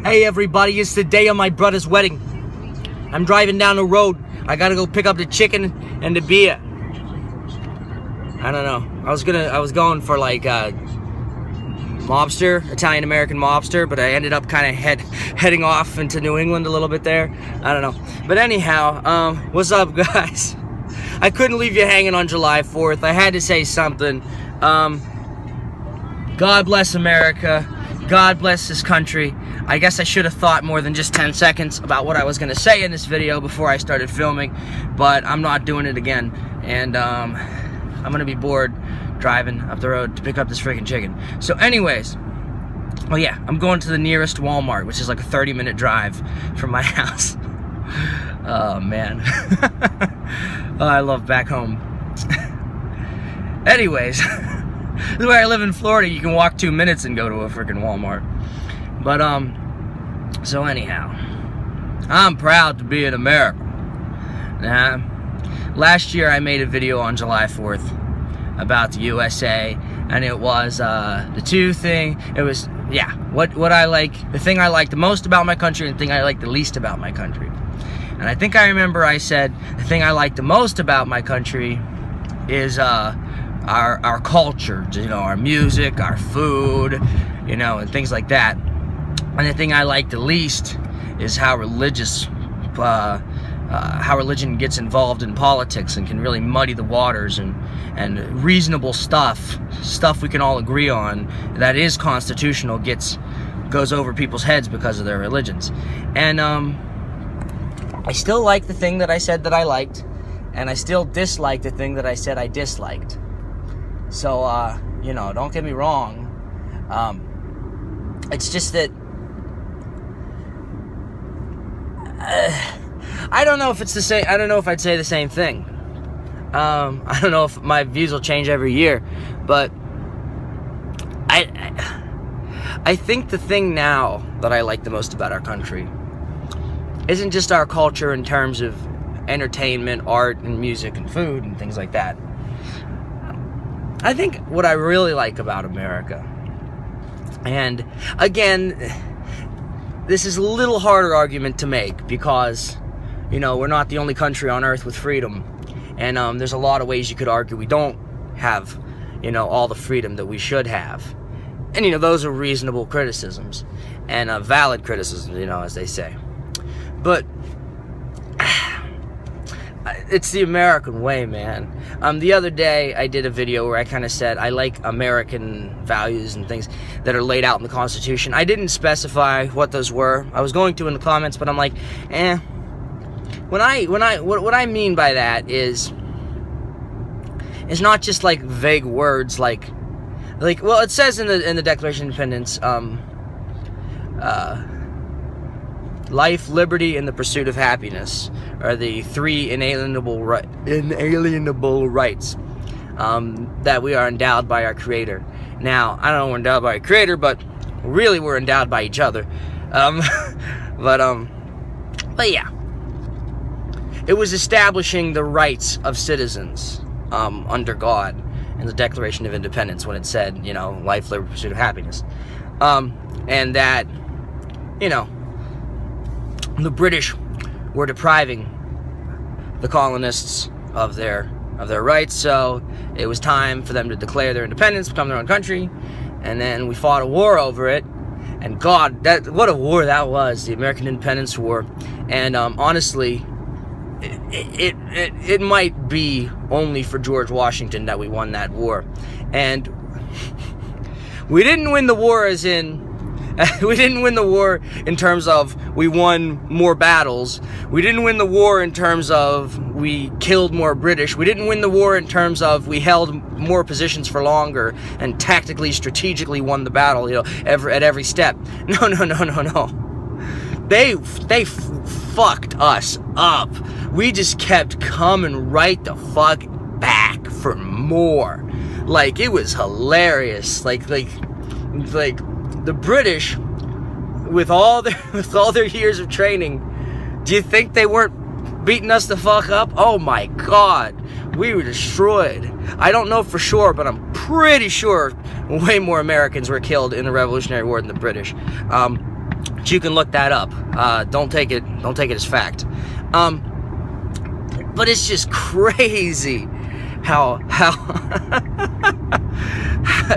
Hey everybody, it's the day of my brother's wedding. I'm driving down the road. I gotta go pick up the chicken and the beer. I don't know. I was going for like mobster, Italian-American mobster, but I ended up kind of heading off into New England a little bit there. I don't know. But anyhow, what's up guys? I couldn't leave you hanging on July 4th. I had to say something. God bless America. God bless this country. I guess I should have thought more than just 10 seconds about what I was going to say in this video before I started filming, but I'm not doing it again. And I'm going to be bored driving up the road to pick up this freaking chicken. So anyways, oh yeah, I'm going to the nearest Walmart, which is like a 30-minute drive from my house. Oh man. Oh, I love back home. Anyways, the way I live in Florida, you can walk 2 minutes and go to a freaking Walmart. But so anyhow, I'm proud to be in America. Now, last year I made a video on July 4th about the USA, and it was the thing I like the most about my country and the thing I like the least about my country. And I think I remember I said the thing I like the most about my country is our culture, you know, our music, our food, you know, and things like that. And the thing I like the least is how religion gets involved in politics and can really muddy the waters, and reasonable stuff we can all agree on that is constitutional goes over people's heads because of their religions. And I still like the thing that I said that I liked, and I still dislike the thing that I said I disliked. So you know, don't get me wrong. It's just that I don't know if it's the same. I don't know if I'd say the same thing. I don't know if my views will change every year, but I think the thing now that I like the most about our country isn't just our culture in terms of entertainment, art, and music, and food, and things like that. I think what I really like about America, and again, this is a little harder argument to make because, you know, we're not the only country on earth with freedom. And there's a lot of ways you could argue we don't have, you know, all the freedom that we should have. And, you know, those are reasonable criticisms and valid criticisms, you know, as they say. But it's the American way, man. The other day I did a video where I kind of said I like American values and things that are laid out in the Constitution. I didn't specify what those were. I was going to in the comments, but I'm like, what I mean by that is not just like vague words like well, it says in the Declaration of Independence, life, liberty, and the pursuit of happiness are the three inalienable rights that we are endowed by our Creator. Now, I don't know we're endowed by our Creator, but really we're endowed by each other. But yeah, it was establishing the rights of citizens under God in the Declaration of Independence when it said, you know, life, liberty, pursuit of happiness, and that, you know, the British were depriving the colonists of their rights, so it was time for them to declare their independence, become their own country, and then we fought a war over it, and God, what a war that was, the American Independence War. And honestly, it might be only for George Washington that we won that war. And we didn't win the war as in we didn't win the war in terms of we won more battles. We didn't win the war in terms of we killed more British. We didn't win the war in terms of we held more positions for longer and tactically, strategically won the battle, you know, at every step. No. They fucked us up. We just kept coming right the fuck back for more. Like, it was hilarious. Like the British, with all their years of training, do you think they weren't beating us the fuck up? Oh my God, we were destroyed. I don't know for sure, but I'm pretty sure way more Americans were killed in the Revolutionary War than the British. But you can look that up. Don't take it as fact. But it's just crazy how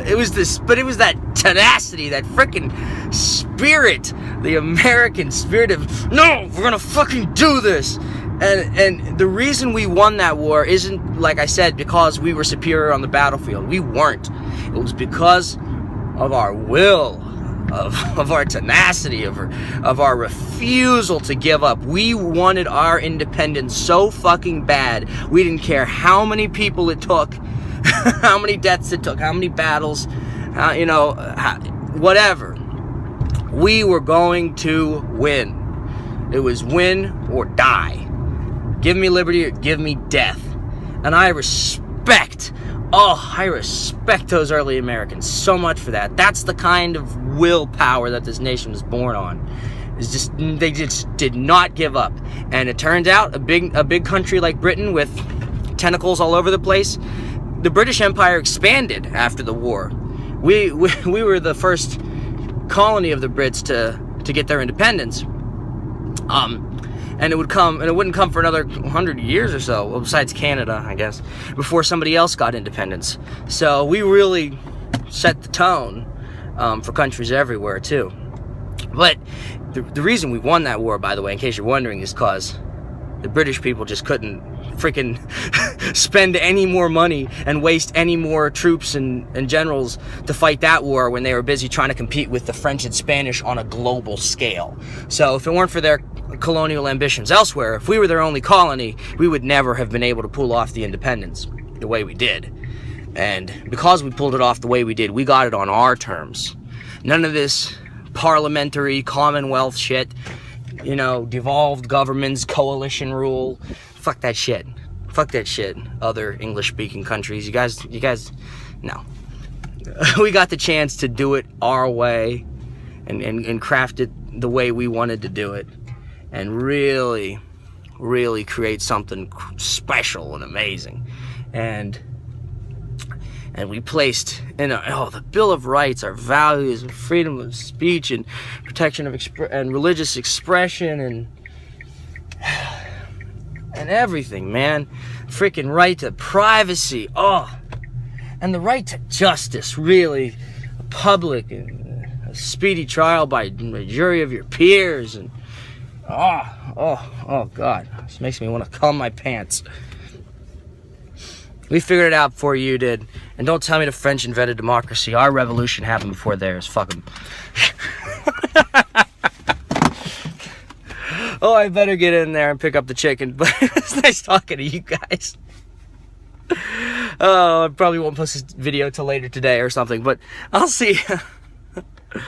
it was that tenacity, that freaking spirit, the American spirit of, no, we're gonna fucking do this. And the reason we won that war isn't, like I said, because we were superior on the battlefield. We weren't. It was because of our will, of our tenacity, of our refusal to give up. We wanted our independence so fucking bad. We didn't care how many people it took, how many deaths it took, how many battles, whatever. We were going to win. It was win or die. Give me liberty or give me death. And I respect those early Americans so much for that. That's the kind of willpower that this nation was born on. They just did not give up. And it turned out a big country like Britain with tentacles all over the place, the British Empire expanded after the war. We were the first colony of the Brits to get their independence. And it wouldn't come for another 100 years or so, well, besides Canada, I guess, before somebody else got independence. So we really set the tone for countries everywhere, too. But the reason we won that war, by the way, in case you're wondering, is because the British people just couldn't freaking spend any more money and waste any more troops and generals to fight that war when they were busy trying to compete with the French and Spanish on a global scale. So if it weren't for their colonial ambitions elsewhere, if we were their only colony, we would never have been able to pull off the independence the way we did. And because we pulled it off the way we did, we got it on our terms. None of this parliamentary Commonwealth shit, devolved governments, coalition rule. Fuck that shit. Fuck that shit. Other English-speaking countries. You guys, no. We got the chance to do it our way and craft it the way we wanted to do it. And really, really create something special and amazing. And we placed in the Bill of Rights, our values and freedom of speech and protection of and religious expression and everything, man. Freaking right to privacy, and the right to justice, really, a public and a speedy trial by a jury of your peers, and oh God, this makes me want to cum my pants. We figured it out before you did. And don't tell me the French invented democracy. Our revolution happened before theirs. Fuck them. Oh, I better get in there and pick up the chicken. But it's nice talking to you guys. Oh, I probably won't post this video till later today or something. But I'll see you.